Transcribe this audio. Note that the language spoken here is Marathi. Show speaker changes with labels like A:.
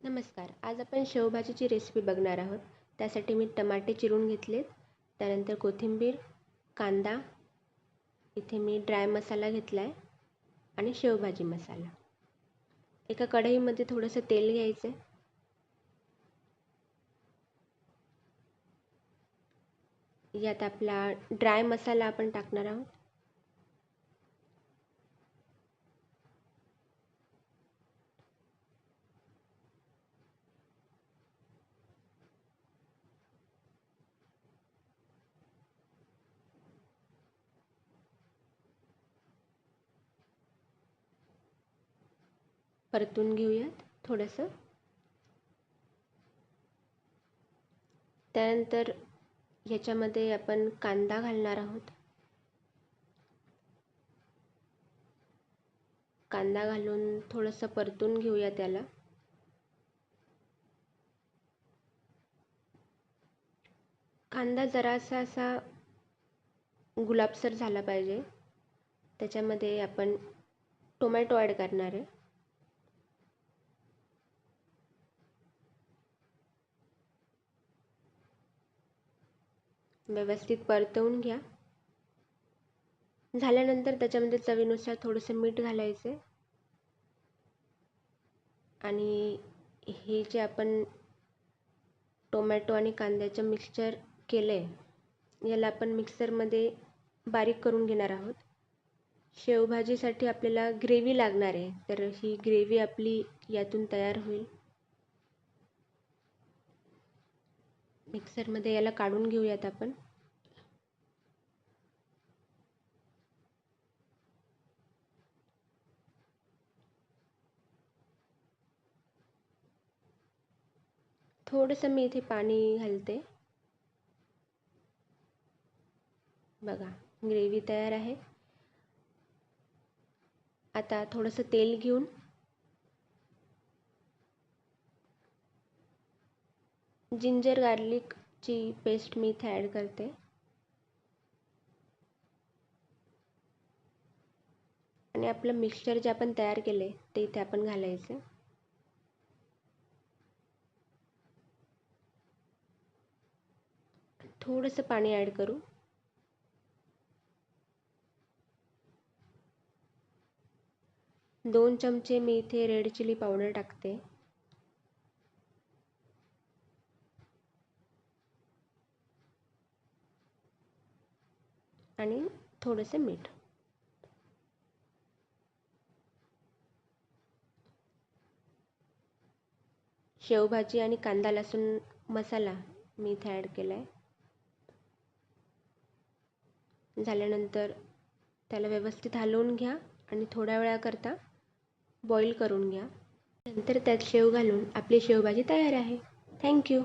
A: नमस्कार. आज आपण शेवभाजीची रेसिपी बघणार आहोत. त्यासाठी मी टमाटे चिरून घेतलेत. त्यानंतर कोथिंबीर, कांदा, इथे मी ड्राय मसाला घेतला आहे आणि शेवभाजी मसाला. एका कढईमध्ये थोडंसं तेल घ्यायचं आहे. यात आपला ड्राय मसाला आपण टाकणार आहोत. परतून घेऊयात थोडंसं. त्यानंतर ह्याच्यामध्ये आपण कांदा घालणार आहोत. कांदा घालून थोडंसं परतून घेऊया त्याला. कांदा जरासा असा गुलाबसर झाला पाहिजे. त्याच्यामध्ये आपण टोमॅटो ॲड करणार आहे. व्यवस्थित परतवून घ्या. झाल्यानंतर त्याच्यामध्ये चवीनुसार थोडंसं मीठ घालायचं आहे. आणि हे जे आपण टोमॅटो आणि कांद्याचं मिक्सचर केलं आहे, याला आपण मिक्सरमध्ये बारीक करून घेणार आहोत. शेवभाजीसाठी आपल्याला ग्रेव्ही लागणार आहे, तर ही ग्रेव्ही आपली यातून तयार होईल. मिक्सरमध्ये याला काढून घेऊयात आपण. थोडंसं मी इथे पाणी घालते. बघा, ग्रेव्ही तयार आहे. आता थोडंसं तेल घेऊन जिंजर गार्लिकची पेस्ट मी इथे ॲड करते. आणि आपलं मिक्सचर जे आपण तयार केले ते इथे आपण घालायचं. थोडंसं पाणी ॲड करू. दोन चमचे मी इथे रेड चिली पावडर टाकते. आणि थोडंसं मीठ. शेवभाजी आणि कांदा लसूण मसाला मी इथे ॲड केला आहे. झाल्यानंतर त्याला व्यवस्थित हलवून घ्या आणि थोड्या वेळाकरता बॉईल करून घ्या. नंतर त्यात शेव घालून आपली शेवभाजी तयार आहे. थँक्यू.